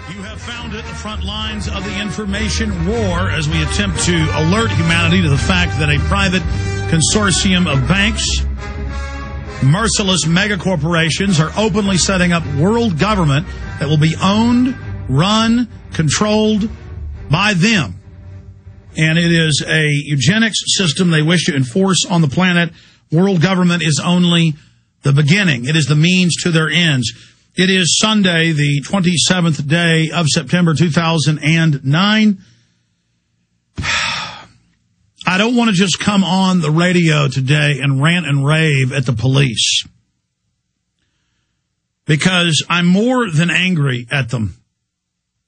You have found it, the front lines of the information war, as we attempt to alert humanity to the fact that a private consortium of banks, merciless megacorporations, are openly setting up world government that will be owned, run, controlled by them. And it is a eugenics system they wish to enforce on the planet. World government is only the beginning. It is the means to their ends. It is Sunday, the 27th day of September 2009. I don't want to just come on the radio today and rant and rave at the police, because I'm more than angry at them.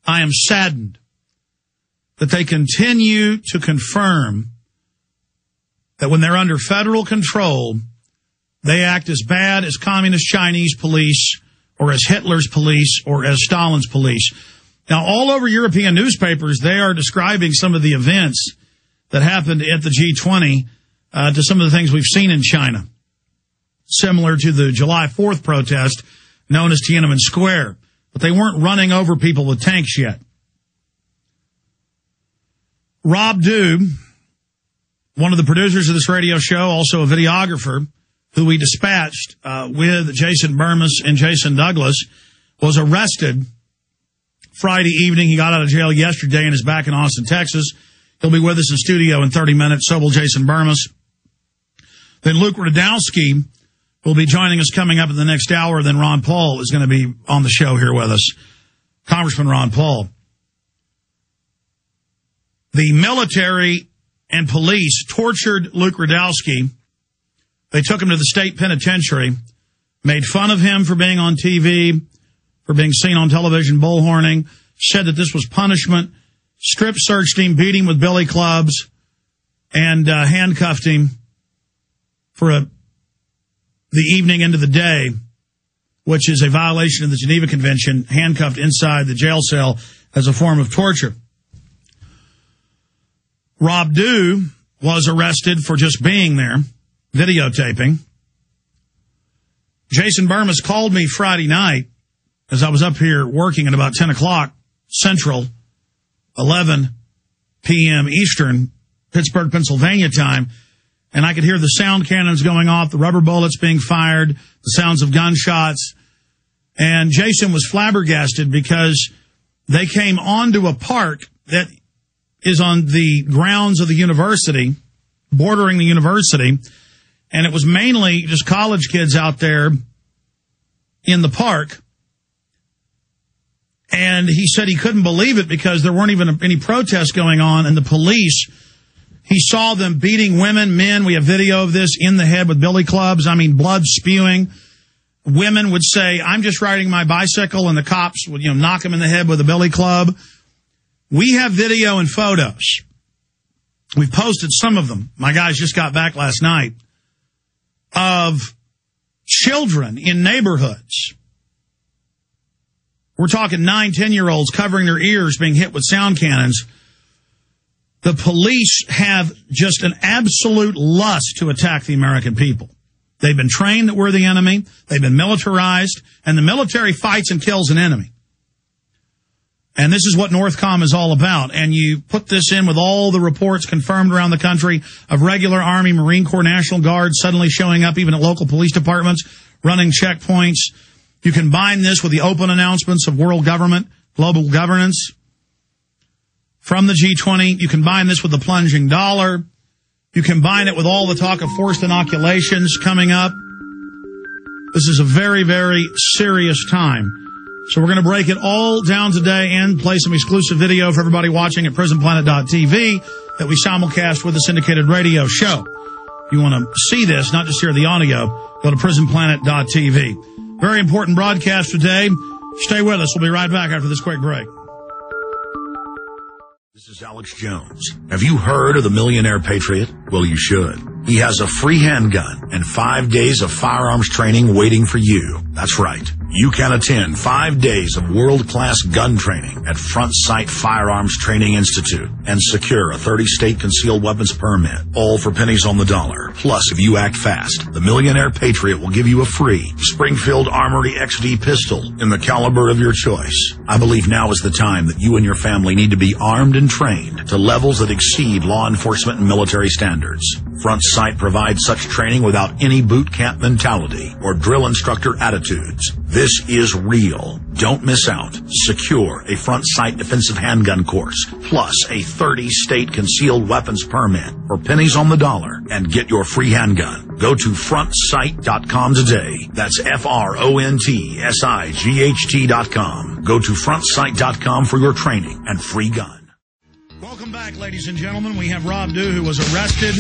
I am saddened that they continue to confirm that when they're under federal control, they act as bad as communist Chinese police, or as Hitler's police, or as Stalin's police. Now, all over European newspapers, they are describing some of the events that happened at the G20 to some of the things we've seen in China, similar to the July 4th protest known as Tiananmen Square. But they weren't running over people with tanks yet. Rob Dew, one of the producers of this radio show, also a videographer, who we dispatched with Jason Burmis and Jason Douglas, was arrested Friday evening. He got out of jail yesterday and is back in Austin, Texas. He'll be with us in studio in 30 minutes. So will Jason Burmis. Then Luke Rudkowski will be joining us coming up in the next hour. Then Ron Paul is going to be on the show here with us. Congressman Ron Paul. The military and police tortured Luke Rudkowski. They took him to the state penitentiary, made fun of him for being on TV, for being seen on television bullhorning, said that this was punishment, strip searched him, beat him with billy clubs, and handcuffed him for the evening into the day, which is a violation of the Geneva Convention, handcuffed inside the jail cell as a form of torture. Rob Dew was arrested for just being there, videotaping. Jason Burmis called me Friday night as I was up here working at about 10 o'clock Central, 11 p.m. Eastern, Pittsburgh, Pennsylvania time, and I could hear the sound cannons going off, the rubber bullets being fired, the sounds of gunshots, and Jason was flabbergasted because they came onto a park that is on the grounds of the university, bordering the university, and it was mainly just college kids out there in the park. And he said he couldn't believe it because there weren't even any protests going on, and the police, he saw them beating women, men. We have video of this, in the head with billy clubs. I mean, blood spewing. Women would say, "I'm just riding my bicycle," and the cops would, knock them in the head with a billy club. We have video and photos. We've posted some of them. My guys just got back last night, of children in neighborhoods. We're talking 9, 10-year-olds covering their ears, being hit with sound cannons. The police have just an absolute lust to attack the American people. They've been trained that we're the enemy. They've been militarized, and the military fights and kills an enemy. And this is what Northcom is all about. And you put this in with all the reports confirmed around the country of regular Army, Marine Corps, National Guard suddenly showing up even at local police departments, running checkpoints. You combine this with the open announcements of world government, global governance from the G20. You combine this with the plunging dollar. You combine it with all the talk of forced inoculations coming up. This is a very, very serious time. So we're going to break it all down today and play some exclusive video for everybody watching at prisonplanet.tv that we simulcast with the syndicated radio show. If you want to see this, not just hear the audio, go to prisonplanet.tv. Very important broadcast today. Stay with us. We'll be right back after this quick break. This is Alex Jones. Have you heard of the Millionaire Patriot? Well, you should. He has a free handgun and 5 days of firearms training waiting for you. That's right. You can attend 5 days of world-class gun training at Front Sight Firearms Training Institute and secure a 30-state concealed weapons permit, all for pennies on the dollar. Plus, if you act fast, the Millionaire Patriot will give you a free Springfield Armory XD pistol in the caliber of your choice. I believe now is the time that you and your family need to be armed and trained to levels that exceed law enforcement and military standards. Front Sight provides such training without any boot camp mentality or drill instructor attitudes. This is real. Don't miss out. Secure a Front Sight defensive handgun course, plus a 30-state concealed weapons permit for pennies on the dollar, and get your free handgun. Go to frontsight.com today. That's FRONTSIGHT.com. Go to frontsight.com for your training and free gun. Welcome back, ladies and gentlemen. We have Rob Dew, who was arrested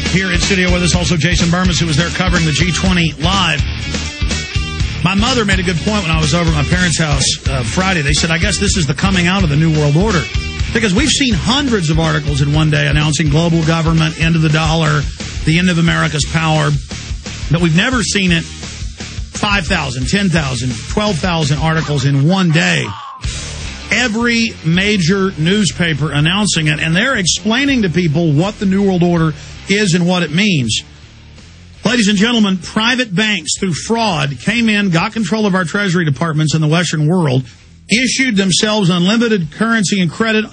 here in studio with us. Also, Jason Burmis, who was there covering the G20 live. My mother made a good point when I was over at my parents' house Friday. They said, I guess this is the coming out of the New World Order. Because we've seen hundreds of articles in one day announcing global government, end of the dollar, the end of America's power. But we've never seen it 5,000, 10,000, 12,000 articles in one day. Every major newspaper announcing it. And they're explaining to people what the New World Order is and what it means. Ladies and gentlemen, private banks, through fraud, came in, got control of our treasury departments in the Western world, issued themselves unlimited currency and credit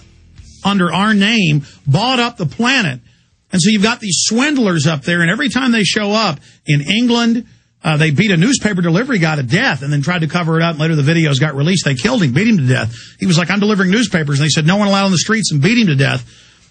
under our name, bought up the planet. And so you've got these swindlers up there, and every time they show up in England, they beat a newspaper delivery guy to death and then tried to cover it up. And later the videos got released. They killed him, beat him to death. He was like, I'm delivering newspapers. And they said, no one allowed on the streets, and beat him to death.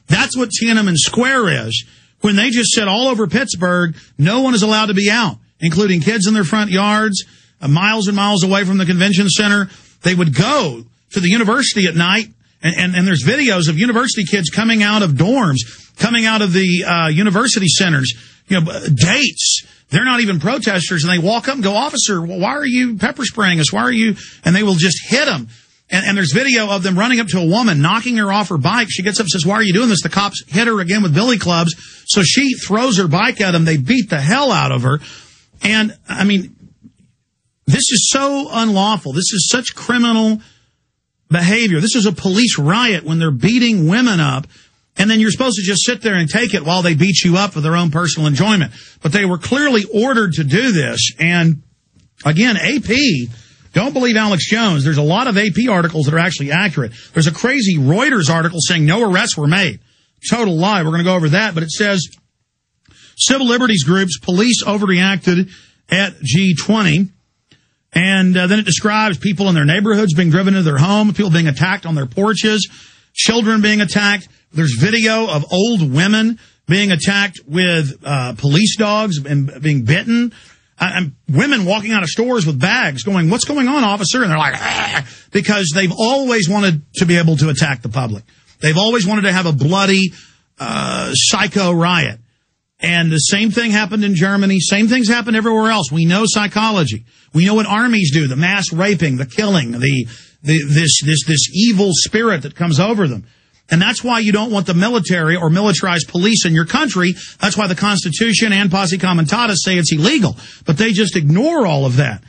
That's what Tiananmen Square is. When they just said all over Pittsburgh, no one is allowed to be out, including kids in their front yards, miles and miles away from the convention center. They would go to the university at night, and there's videos of university kids coming out of dorms, coming out of the university centers, dates. They're not even protesters, and they walk up and go, officer, why are you pepper spraying us? Why are you? And they will just hit them. And there's video of them running up to a woman, knocking her off her bike. She gets up and says, why are you doing this? The cops hit her again with billy clubs. So she throws her bike at them. They beat the hell out of her. And, I mean, this is so unlawful. This is such criminal behavior. This is a police riot when they're beating women up. And then you're supposed to just sit there and take it while they beat you up for their own personal enjoyment. But they were clearly ordered to do this. And, again, AP... Don't believe Alex Jones. There's a lot of AP articles that are actually accurate. There's a crazy Reuters article saying no arrests were made. Total lie. We're going to go over that. But it says civil liberties groups, police overreacted at G20. And then it describes people in their neighborhoods being driven to their home, people being attacked on their porches, children being attacked. There's video of old women being attacked with police dogs and being bitten. And women walking out of stores with bags going, what's going on, officer? And they're like, ah, because they've always wanted to be able to attack the public. They've always wanted to have a bloody psycho riot. And the same thing happened in Germany. Same things happen everywhere else. We know psychology. We know what armies do, the mass raping, the killing, this evil spirit that comes over them. And that's why you don't want the military or militarized police in your country. That's why the Constitution and Posse Comitatus say it's illegal. But they just ignore all of that.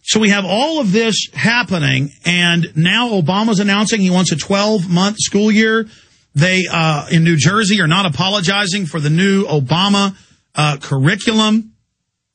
So we have all of this happening, and now Obama's announcing he wants a 12-month school year. They, in New Jersey, are not apologizing for the new Obama curriculum,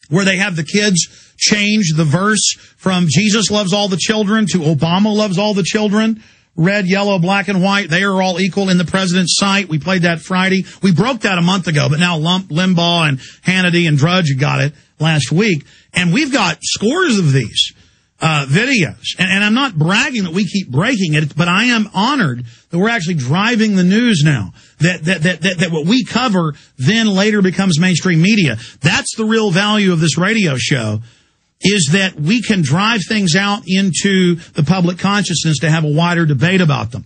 where they have the kids change the verse from Jesus loves all the children to Obama loves all the children. Red, yellow, black, and white, they are all equal in the president's sight. We played that Friday. We broke that a month ago, but now Limbaugh and Hannity and Drudge got it last week. And we've got scores of these videos. And I'm not bragging that we keep breaking it, but I am honored that we're actually driving the news now. That what we cover then later becomes mainstream media. That's the real value of this radio show, is that we can drive things out into the public consciousness to have a wider debate about them.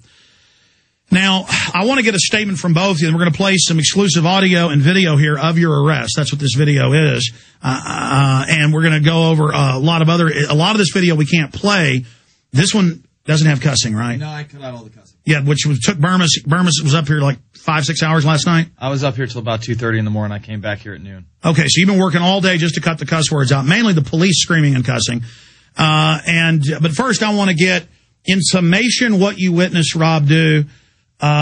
Now, I want to get a statement from both of you, and we're going to play some exclusive audio and video here of your arrest. That's what this video is. And we're going to go over a lot of this video we can't play. This one doesn't have cussing, right? No, I cut out all the cussing. Yeah, which took Burmis. Burmis was up here like 5-6 hours last night. I was up here till about 2:30 in the morning. I came back here at noon. Okay, so you've been working all day just to cut the cuss words out, mainly the police screaming and cussing. But first, I want to get, in summation, what you witnessed Rob do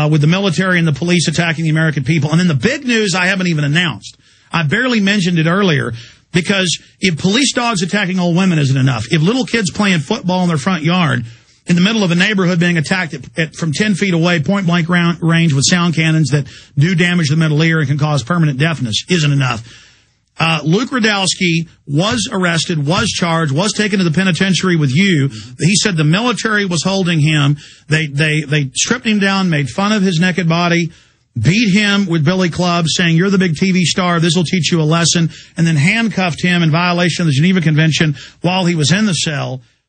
with the military and the police attacking the American people. And then the big news I haven't even announced. I barely mentioned it earlier, because if police dogs attacking old women isn't enough, if little kids playing football in their front yard in the middle of a neighborhood being attacked from 10 feet away, point-blank range with sound cannons that do damage the middle ear and can cause permanent deafness isn't enough. Luke Radowski was arrested, was charged, was taken to the penitentiary with you. He said the military was holding him. They stripped him down, made fun of his naked body, beat him with billy clubs, saying, "You're the big TV star, this will teach you a lesson," and then handcuffed him in violation of the Geneva Convention while he was in the cell.